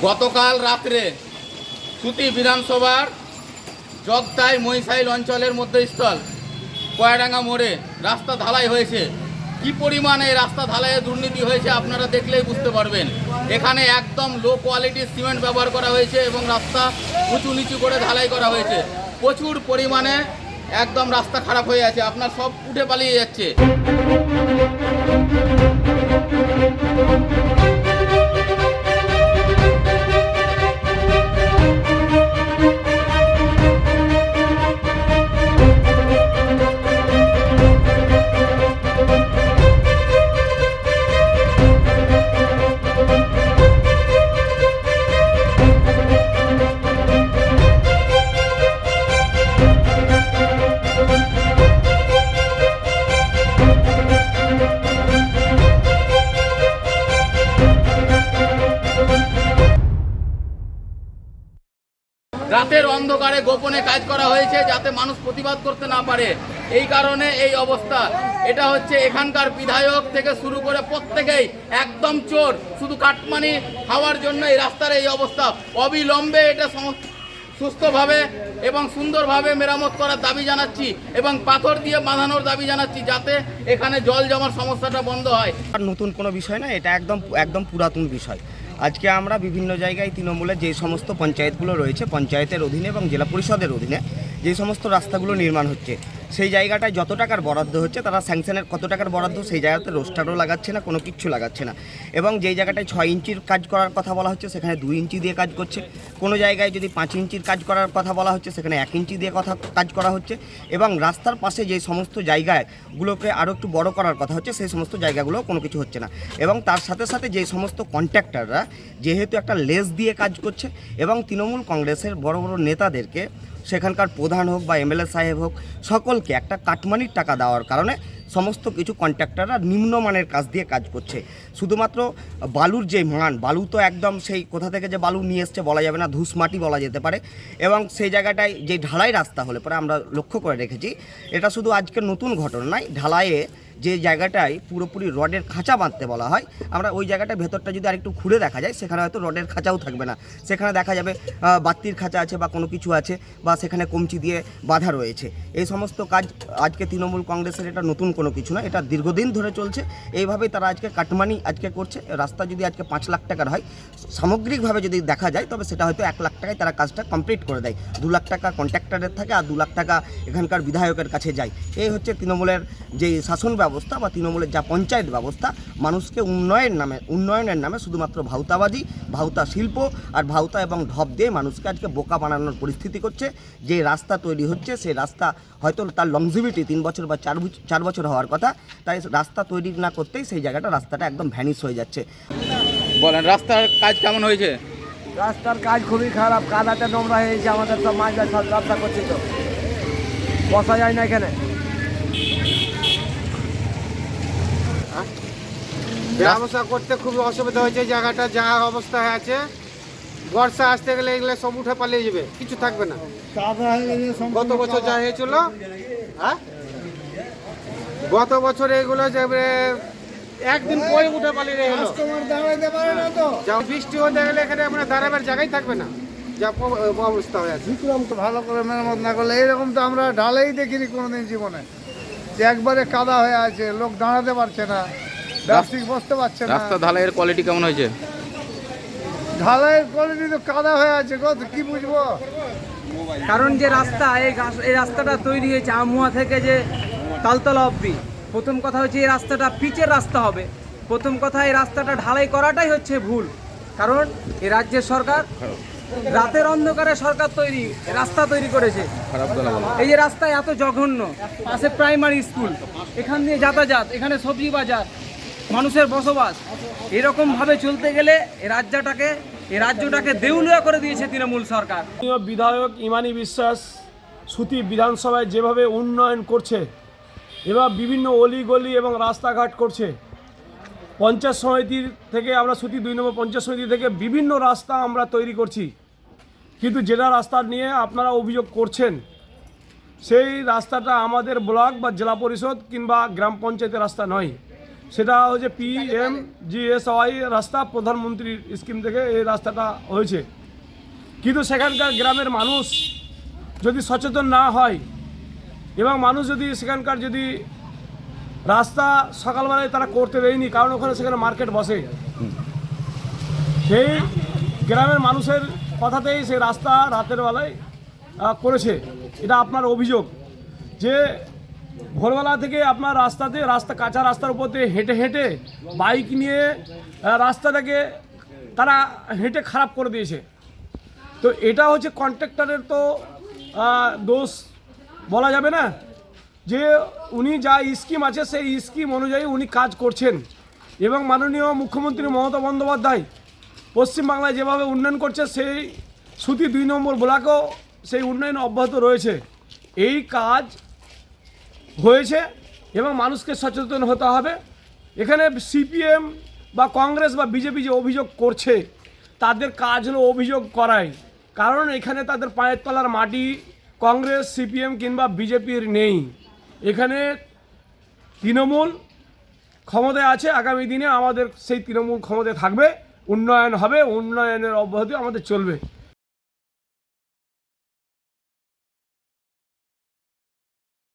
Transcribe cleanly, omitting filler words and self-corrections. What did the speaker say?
গতকাল রাত্রে সুতি বিধানসভার জগতাই মহিষাইল অঞ্চলের মধ্যস্থল কয়াডাঙ্গা মোড়ে রাস্তা ঢালাই হয়েছে। কি পরিমাণে রাস্তা ঢালাইয়ে দুর্নীতি হয়েছে আপনারা দেখলেই বুঝতে পারবেন। এখানে একদম লো কোয়ালিটির সিমেন্ট ব্যবহার করা হয়েছে এবং রাস্তা উঁচু নিচু করে ঢালাই করা হয়েছে। প্রচুর পরিমাণে একদম রাস্তা খারাপ হয়ে আছে, আপনার সব উঠে পালিয়ে যাচ্ছে। রাতের অন্ধকারে গোপনে কাজ করা হয়েছে যাতে মানুষ প্রতিবাদ করতে না পারে, এই কারণে এই অবস্থা। এটা হচ্ছে এখানকার বিধায়ক থেকে শুরু করে প্রত্যেকেই একদম চোর, শুধু কাটমানি খাওয়ার জন্য এই রাস্তার এই অবস্থা। অবিলম্বে এটা সুস্থভাবে এবং সুন্দরভাবে মেরামত করার দাবি জানাচ্ছি এবং পাথর দিয়ে বাঁধানোর দাবি জানাচ্ছি যাতে এখানে জল জমার সমস্যাটা বন্ধ হয়। আর নতুন কোনো বিষয় না, এটা একদম পুরাতন বিষয়। আজকে আমরা বিভিন্ন জায়গায় তৃণমূলের যে সমস্ত পঞ্চায়েতগুলো রয়েছে, পঞ্চায়েতের অধীনে এবং জেলা পরিষদের অধীনে যে সমস্ত রাস্তাগুলো নির্মাণ হচ্ছে, সেই জায়গাটায় যত টাকার বরাদ্দ হচ্ছে তারা স্যাংশনের কত টাকার বরাদ্দ সেই জায়গাতে রোস্টারও লাগাচ্ছে না, কোনো কিচ্ছু লাগাচ্ছে না। এবং যেই জায়গাটায় 6 ইঞ্চির কাজ করার কথা বলা হচ্ছে সেখানে 2 ইঞ্চি দিয়ে কাজ করছে। কোনো জায়গায় যদি 5 ইঞ্চির কাজ করার কথা বলা হচ্ছে সেখানে 1 ইঞ্চি দিয়ে কাজ করা হচ্ছে। এবং রাস্তার পাশে যে সমস্ত জায়গাগুলোকে আরও একটু বড় করার কথা হচ্ছে সেই সমস্ত জায়গাগুলো কোনো কিছু হচ্ছে না। এবং তার সাথে সাথে যে সমস্ত কন্ট্রাক্টররা যেহেতু একটা লেজ দিয়ে কাজ করছে এবং তৃণমূল কংগ্রেসের বড় বড় নেতাদেরকে, সেখানকার প্রধান হোক বা এমএলএ সাহেব হোক, সকলকে একটা কাটমানির টাকা দেওয়ার কারণে সমস্ত কিছু কন্ট্রাক্টররা নিম্নমানের কাজ দিয়ে কাজ করছে। শুধুমাত্র বালুর যে মান, বালু তো একদম সেই কোথা থেকে যে বালু নিয়ে এসছে বলা যাবে না, ধূসমাটি বলা যেতে পারে। এবং সেই জায়গাটায় যে ঢালাই রাস্তা হলে পরে আমরা লক্ষ্য করে রেখেছি, এটা শুধু আজকের নতুন ঘটনা নয়। ঢালাইয়ে যে জায়গাটায় পুরোপুরি রডের খাঁচা বাঁধতে বলা হয়, আমরা ওই জায়গাটার ভেতরটা যদি আরেকটু ঘুরে দেখা যায় সেখানে হয়তো রডের খাঁচাও থাকবে না, সেখানে দেখা যাবে বাতির খাঁচা আছে বা কোনো কিছু আছে বা সেখানে কমচি দিয়ে বাঁধা রয়েছে। এই সমস্ত কাজ আজকে তৃণমূল কংগ্রেসের এটা নতুন কোনো কিছু না, এটা দীর্ঘদিন ধরে চলছে। এইভাবেই তারা আজকে কাটমানি করছে। রাস্তা যদি আজকে 5 লাখ টাকার হয়, সামগ্রিকভাবে যদি দেখা যায় তবে সেটা হয়তো 1 লাখ টাকায় তারা কাজটা কমপ্লিট করে দেয়। 2 লাখ টাকা কন্ট্রাক্টরের থাকে আর 2 লাখ টাকা এখানকার বিধায়কের কাছে যায়। এই হচ্ছে তৃণমূলের যে শাসন ব্যবস্থা বা তৃণমূলের যা পঞ্চায়েত ব্যবস্থা। মানুষকে উন্নয়নের নামে শুধুমাত্র ভাউতাবাজি, ভাউতা শিল্প আর ভাউতা এবং ঢপ দিয়ে মানুষকে আজকে বোকা বানানোর পরিস্থিতি করছে। যে রাস্তা তৈরি হচ্ছে সেই রাস্তা হয়তো তার লংজিভিটি 3 বছর বা 4 বছর হওয়ার কথা, তাই রাস্তা তৈরি না করতেই সেই রাস্তাটা একদম ভ্যানিশ হয়ে যাচ্ছে। বলেন, রাস্তার কাজ কেমন হয়েছে? রাস্তার কাজ খুবই খারাপ, কাদাতে নোংরা হয়েছে। আমাদের সব মাঝে সব ব্যবসা করছে, তো বসা যায় না এখানে। ব্যবসা করতে খুব অসুবিধা হয়েছে। জায়গাটা যা অবস্থায় আছে, বর্ষা আসতে গেলে এগুলো সব উঠে পালিয়ে যাবে, কিছু থাকবে না। গত বছর যা হয়েছিল, গত বছর এগুলো যাবে একদিন পরে উঠে পালিয়ে গেল। যা বৃষ্টি হতে গেলে এখানে আমরা দাঁড়াবার জায়গায় থাকবে না, যা অবস্থা হয়ে আছে। ভালো করে মেরামত না করলে এইরকম তো আমরা ঢালাই দেখিনি কোনোদিন জীবনে, যে একবারে কাদা হয়ে আছে, লোক দাঁড়াতে পারছে না, প্লাস্টিক বসতে পারছে না। রাস্তা ঢালাইয়ের কোয়ালিটি কেমন হয়েছে? ঢালাইয়ের কোয়ালিটি তো কাদা হয়ে আছে গো, কি বুঝবো। কারণ যে রাস্তা, এই রাস্তাটা তৈরি হয়েছে আমুয়া থেকে যে তালতলা অবধি। প্রথম কথা হচ্ছে এই রাস্তাটা পিচের রাস্তা হবে। প্রথম কথা, এই রাস্তাটা ঢালাই করাটাই হচ্ছে ভুল। কারণ এই রাজ্যের সরকার রাতের অন্ধকারে রাস্তা তৈরি করেছে। এই যে রাস্তা এত জঘন্য, পাশে প্রাইমারি স্কুল, এখান দিয়ে যাতায়াত, এখানে সবজি বাজার, মানুষের বসবাস, এরকমভাবে চলতে গেলে এই রাজ্যটাকে দেউলিয়া করে দিয়েছে তৃণমূল সরকার। বিধায়ক ইমানি বিশ্বাস সুতি বিধানসভায় যেভাবে উন্নয়ন করছে, এবার বিভিন্ন অলিগলি এবং রাস্তাঘাট করছে, পঞ্চায়েত সমিতির থেকে আমরা সুতি 2 নম্বর পঞ্চায়েত সমিতি থেকে বিভিন্ন রাস্তা আমরা তৈরি করছি, কিন্তু যেটা রাস্তা নিয়ে আপনারা অভিযোগ করছেন সেই রাস্তাটা আমাদের ব্লক বা জেলা পরিষদ কিংবা গ্রাম পঞ্চায়েতের রাস্তা নয়। সেটা হচ্ছে PMGSY রাস্তা, প্রধানমন্ত্রীর স্কিম থেকে এই রাস্তাটা হয়েছে। কিন্তু সেখানকার গ্রামের মানুষ যদি সচেতন না হয় এবং মানুষ যদি সেখানকার যদি রাস্তা সকালবেলায় তারা করতে দেয়নি, কারণ ওখানে সেখানে মার্কেট বসে, সেই গ্রামের মানুষের কথাতেই সেই রাস্তা রাতের বেলায় করেছে। এটা আপনার অভিযোগ যে ভোরবেলা থেকে আপনার রাস্তা কাঁচা রাস্তার উপর দিয়ে হেঁটে হেঁটে বাইক নিয়ে রাস্তাটাকে তারা হেঁটে খারাপ করে দিয়েছে। তো এটা হচ্ছে কন্ট্রাক্টরের তো দোষ বলা যাবে না, যে উনি যা স্কিম আছে সেই স্কিম অনুযায়ী উনি কাজ করছেন। এবং মাননীয় মুখ্যমন্ত্রী মমতা বন্দ্যোপাধ্যায় পশ্চিমবাংলায় যেভাবে উন্নয়ন করছে, সেই সুতি 2 নম্বর ব্লকেও সেই উন্নয়ন অব্যাহত রয়েছে। এই কাজ হয়েছে এবং মানুষকে সচেতন হতে হবে। এখানে CPM বা কংগ্রেস বা বিজেপি যে অভিযোগ করছে, তাদের কাজ হলো অভিযোগ করাই, কারণ এখানে তাদের পায়ের তলার মাটি কংগ্রেস, CPM কিংবা বিজেপির নেই। এখানে তৃণমূল ক্ষমতায় আছে, আগামী দিনে আমাদের সেই তৃণমূল ক্ষমতায় থাকবে, উন্নয়ন হবে, উন্নয়নের অব্যাহতি আমাদের চলবে।